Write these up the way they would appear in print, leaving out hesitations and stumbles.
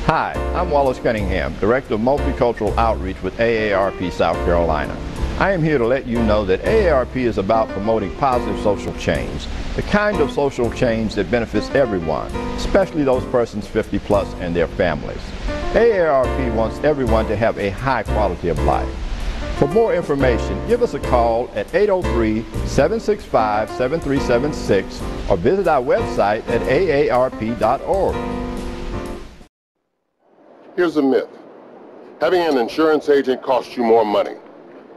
Hi, I'm Wallace Cunningham, Director of Multicultural Outreach with AARP South Carolina. I am here to let you know that AARP is about promoting positive social change, the kind of social change that benefits everyone, especially those persons 50 plus and their families. AARP wants everyone to have a high quality of life. For more information, give us a call at 803-765-7376 or visit our website at aarp.org. Here's a myth. Having an insurance agent costs you more money.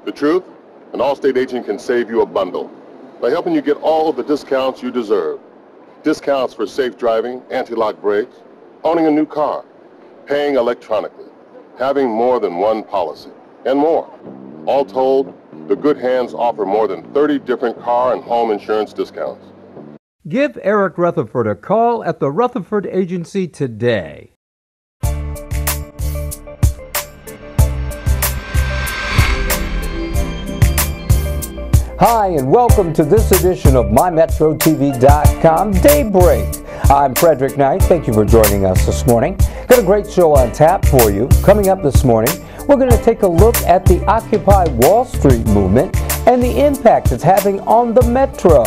The truth? An Allstate agent can save you a bundle by helping you get all of the discounts you deserve. Discounts for safe driving, anti-lock brakes, owning a new car, paying electronically, having more than one policy, and more. All told, the Good Hands offer more than 30 different car and home insurance discounts. Give Eric Rutherford a call at the Rutherford Agency today. Hi, and welcome to this edition of MyMetroTV.com Daybreak. I'm Frederick Knight. Thank you for joining us this morning. Got a great show on tap for you. Coming up this morning, we're going to take a look at the Occupy Wall Street movement and the impact it's having on the Metro.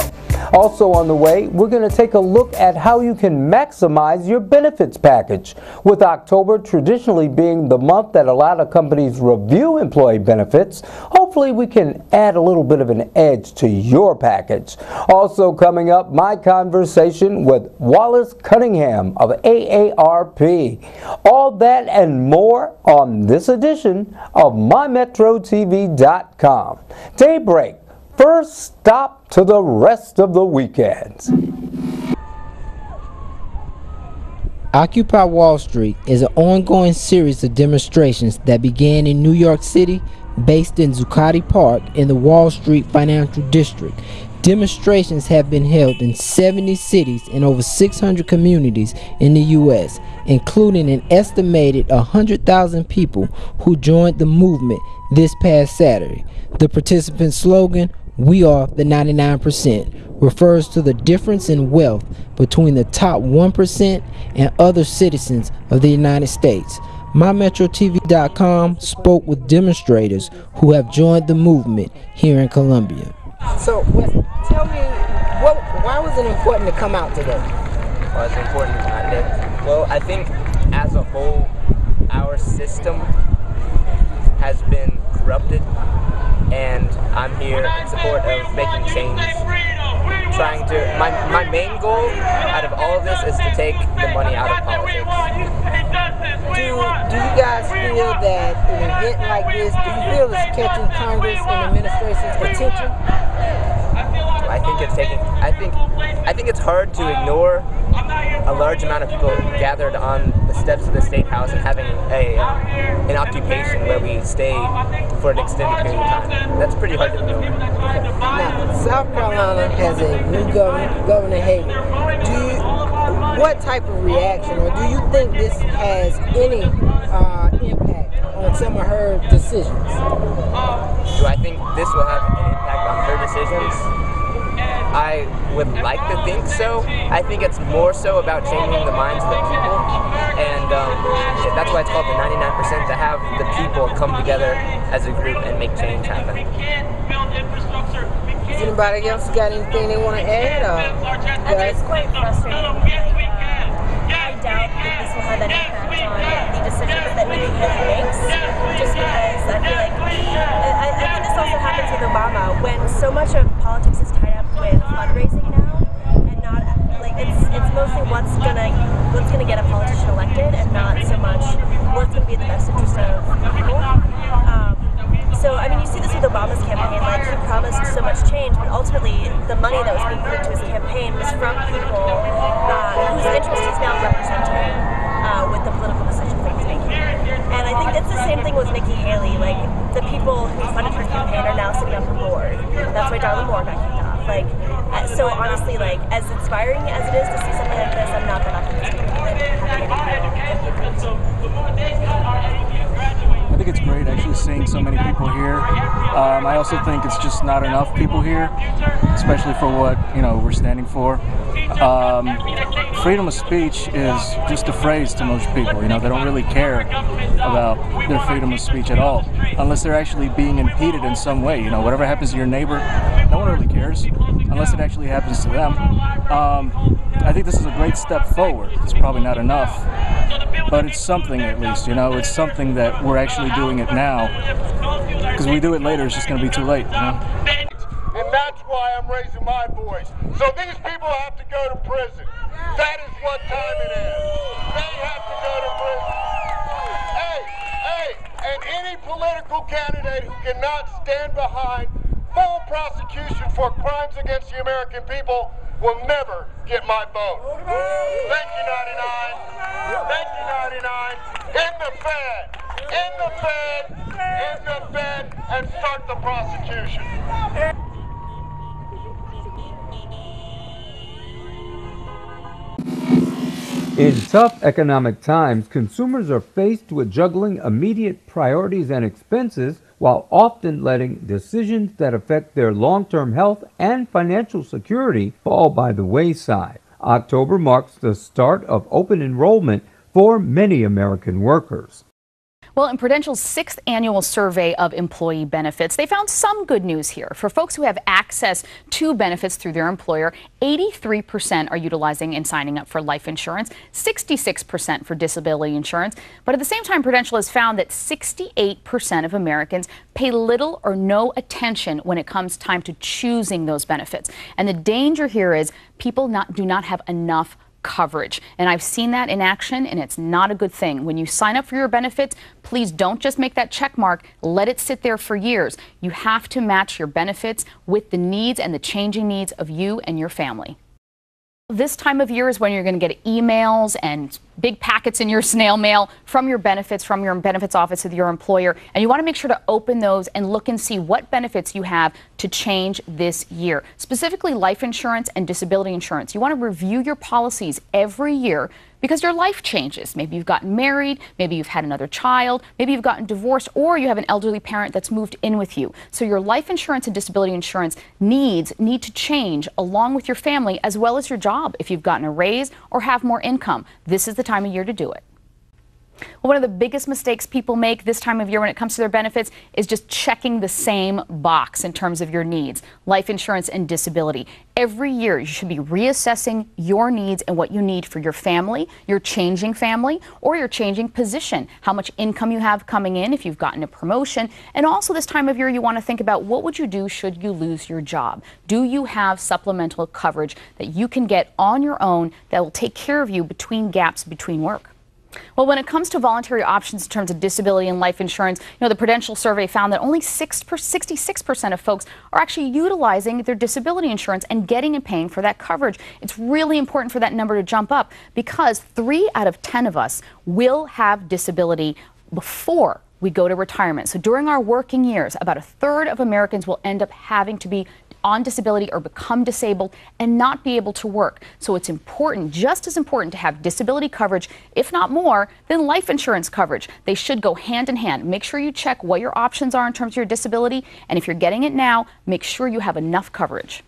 Also on the way, we're going to take a look at how you can maximize your benefits package, with October traditionally being the month that a lot of companies review employee benefits. Hopefully we can add a little bit of an edge to your package. Also coming up, my conversation with Wallace Cunningham of AARP. All that and more on this edition of MyMetroTV.com. Daybreak. First stop to the rest of the weekend. Occupy Wall Street is an ongoing series of demonstrations that began in New York City, based in Zuccotti Park in the Wall Street Financial District. Demonstrations have been held in 70 cities and over 600 communities in the U.S., including an estimated 100,000 people who joined the movement this past Saturday. The participant slogan, "We are the 99%, refers to the difference in wealth between the top 1% and other citizens of the United States. MyMetroTV.com spoke with demonstrators who have joined the movement here in Columbia. So, tell me, why was it important to come out today? Why is it important to come out today? Well, I think as a whole, our system has been corrupted, and I'm here in support of making change. My main goal out of all of this is to take the money out of politics. Do you guys feel that an event like this, do you feel it's catching Congress and administration's attention? I think it's hard to ignore a large amount of people gathered on the steps of the State House and having an occupation where we stay for an extended period of time. That's pretty hard to ignore. Now, South Carolina has a new Governor Haley. What type of reaction, or do you think this has any impact on some of her decisions? Do I think this will have an impact on her decisions? I would like to think so. I think it's more so about changing the minds of the people, and that's why it's called the 99%, to have the people come together as a group and make change happen. Has anybody else got anything they want to add? I think it's quite frustrating. I doubt that this will have any impact on the decisions that Nikki Haley makes, just because I feel like I think this also happens with Obama, when so much of politics is tied up with fundraising now, and not like it's mostly what's gonna get a politician elected, and not so much what's gonna be in the best interest of people. So I mean, you see this with Obama's campaign. Like, he promised so much change, but ultimately the money that was being put into his campaign was from people whose interests he's now representing with the political decisions that he's making. And I think it's the same thing with Nikki Haley. Like, the people who funded her campaign are now sitting on her board. That's why Darla Moore got kicked off. Like, so honestly, like, as inspiring as it is to see something like this, I'm not that optimistic about it having any impact. I think it's great actually seeing so many people here. I also think it's just not enough people here, especially for what we're standing for. freedom of speech is just a phrase to most people. You know, they don't really care about their freedom of speech at all, unless they're actually being impeded in some way. You know, whatever happens to your neighbor, no one really cares, unless it actually happens to them. I think this is a great step forward. It's probably not enough, but it's something at least. You know, it's something that we're actually doing it now, because we do it later, it's just going to be too late. You know? And that's why I'm raising my voice. So these people have to go to prison. That is what time it is. They have to go to prison. And any political candidate who cannot stand behind full prosecution for crimes against the American people will never get my vote. Thank you, 99. Thank you, 99. In the Fed. In the Fed. In the Fed. And start the prosecution. In tough economic times, consumers are faced with juggling immediate priorities and expenses while often letting decisions that affect their long-term health and financial security fall by the wayside. October marks the start of open enrollment for many American workers. Well, in Prudential's 6th annual survey of employee benefits, they found some good news here. For folks who have access to benefits through their employer, 83% are utilizing and signing up for life insurance, 66% for disability insurance. But at the same time, Prudential has found that 68% of Americans pay little or no attention when it comes time to choosing those benefits. And the danger here is people do not have enough coverage. And I've seen that in action, and it's not a good thing. When you sign up for your benefits, please don't just make that check mark. Let it sit there for years. You have to match your benefits with the needs and the changing needs of you and your family. This time of year is when you're going to get emails and big packets in your snail mail from your benefits office with your employer. And you want to make sure to open those and look and see what benefits you have to change this year. Specifically life insurance and disability insurance. You want to review your policies every year because your life changes. Maybe you've gotten married, maybe you've had another child, maybe you've gotten divorced, or you have an elderly parent that's moved in with you. So your life insurance and disability insurance need to change along with your family as well as your job if you've gotten a raise or have more income. This is the time of year to do it. Well, one of the biggest mistakes people make this time of year when it comes to their benefits is just checking the same box in terms of your needs, life insurance and disability. Every year you should be reassessing your needs and what you need for your family, your changing family, or your changing position, how much income you have coming in if you've gotten a promotion. And also this time of year you want to think about what would you do should you lose your job? Do you have supplemental coverage that you can get on your own that will take care of you between gaps between work? Well, when it comes to voluntary options in terms of disability and life insurance, the Prudential survey found that only 66% of folks are actually utilizing their disability insurance and getting and paying for that coverage. It's really important for that number to jump up because 3 out of 10 of us will have disability before we go to retirement. So during our working years, about 1/3 of Americans will end up having to be on disability or become disabled and not be able to work. So it's important, just as important, to have disability coverage, if not more, than life insurance coverage. They should go hand in hand. Make sure you check what your options are in terms of your disability, and if you're getting it now, make sure you have enough coverage.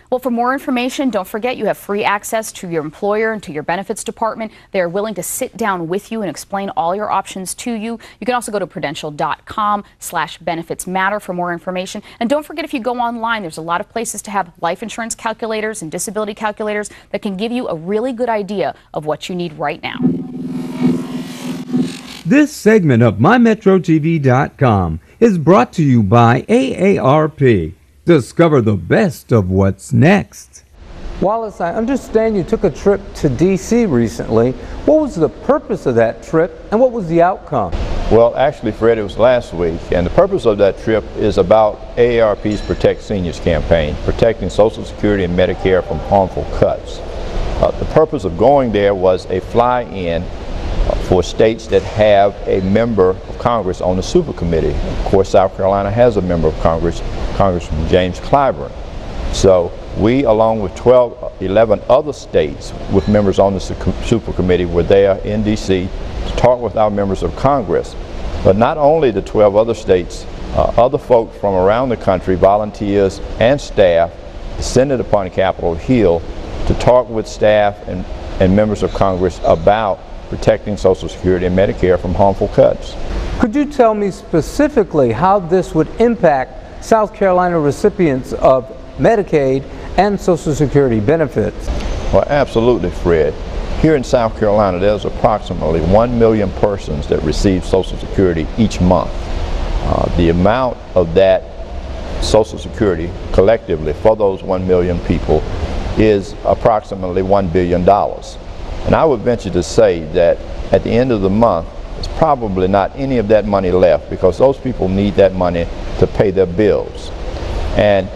Well, for more information, don't forget you have free access to your employer and to your benefits department. They are willing to sit down with you and explain all your options to you. You can also go to prudential.com/benefitsmatter for more information. And don't forget, if you go online, there's a lot of places to have life insurance calculators and disability calculators that can give you a really good idea of what you need right now. This segment of MyMetroTV.com is brought to you by AARP. Discover the best of what's next. Wallace, I understand you took a trip to D.C. recently. What was the purpose of that trip and what was the outcome? Well, actually, Fred, it was last week, and the purpose of that trip is about AARP's Protect Seniors campaign, protecting Social Security and Medicare from harmful cuts. The purpose of going there was a fly-in for states that have a member of Congress on the super committee. Of course, South Carolina has a member of Congress, Congressman James Clyburn. So we, along with 11 other states with members on the super committee, were there in D.C. to talk with our members of Congress. But not only the 12 other states, other folks from around the country, volunteers and staff, descended upon Capitol Hill to talk with staff and and members of Congress about protecting Social Security and Medicare from harmful cuts. Could you tell me specifically how this would impact South Carolina recipients of Medicaid and Social Security benefits? Well, absolutely, Fred. Here in South Carolina, there's approximately 1 million persons that receive Social Security each month. The amount of that Social Security collectively for those 1 million people is approximately $1 billion. And I would venture to say that at the end of the month, there's probably not any of that money left, because those people need that money to pay their bills. And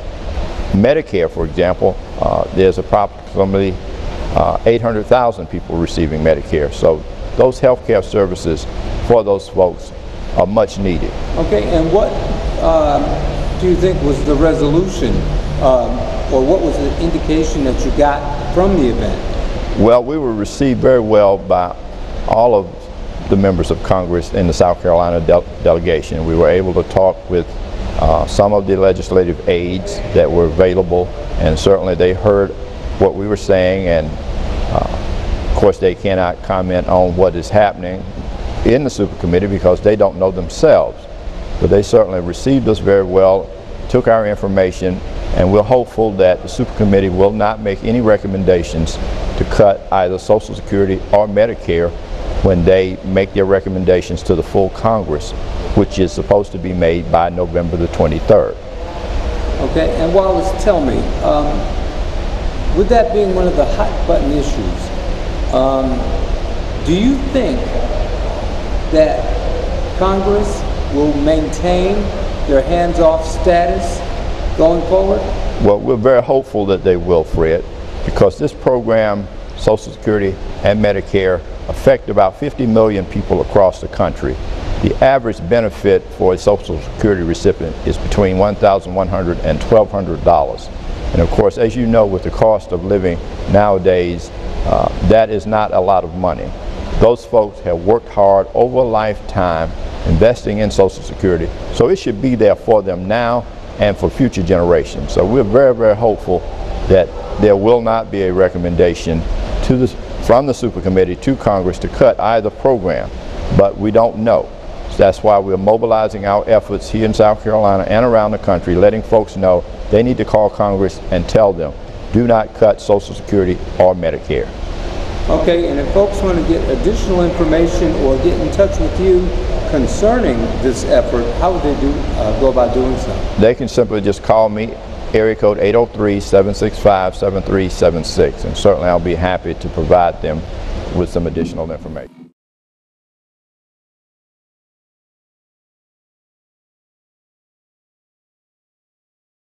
Medicare, for example, there's approximately 800,000 people receiving Medicare. So those health care services for those folks are much needed. Okay, and what do you think was the resolution, or what was the indication that you got from the event? Well, we were received very well by all of the members of Congress in the South Carolina delegation. We were able to talk with some of the legislative aides that were available, and certainly they heard what we were saying, and of course they cannot comment on what is happening in the super committee because they don't know themselves. But they certainly received us very well, took our information, and we're hopeful that the super committee will not make any recommendations to cut either Social Security or Medicare when they make their recommendations to the full Congress, which is supposed to be made by November the 23rd. Okay, and Wallace, tell me, with that being one of the hot button issues, do you think that Congress will maintain their hands-off status going forward? Well, we're very hopeful that they will, Fred, because this program, Social Security and Medicare, affect about 50 million people across the country. The average benefit for a Social Security recipient is between $1,100 and $1,200. And of course, as you know, with the cost of living nowadays, that is not a lot of money. Those folks have worked hard over a lifetime investing in Social Security, so it should be there for them now and for future generations. So we're very, very hopeful that there will not be a recommendation from the super committee to Congress to cut either program, but we don't know. So that's why we're mobilizing our efforts here in South Carolina and around the country, letting folks know they need to call Congress and tell them, do not cut Social Security or Medicare. Okay, and if folks want to get additional information or get in touch with you concerning this effort, how would they go about doing so? They can simply just call me, area code 803-765-7376, and certainly I'll be happy to provide them with some additional information.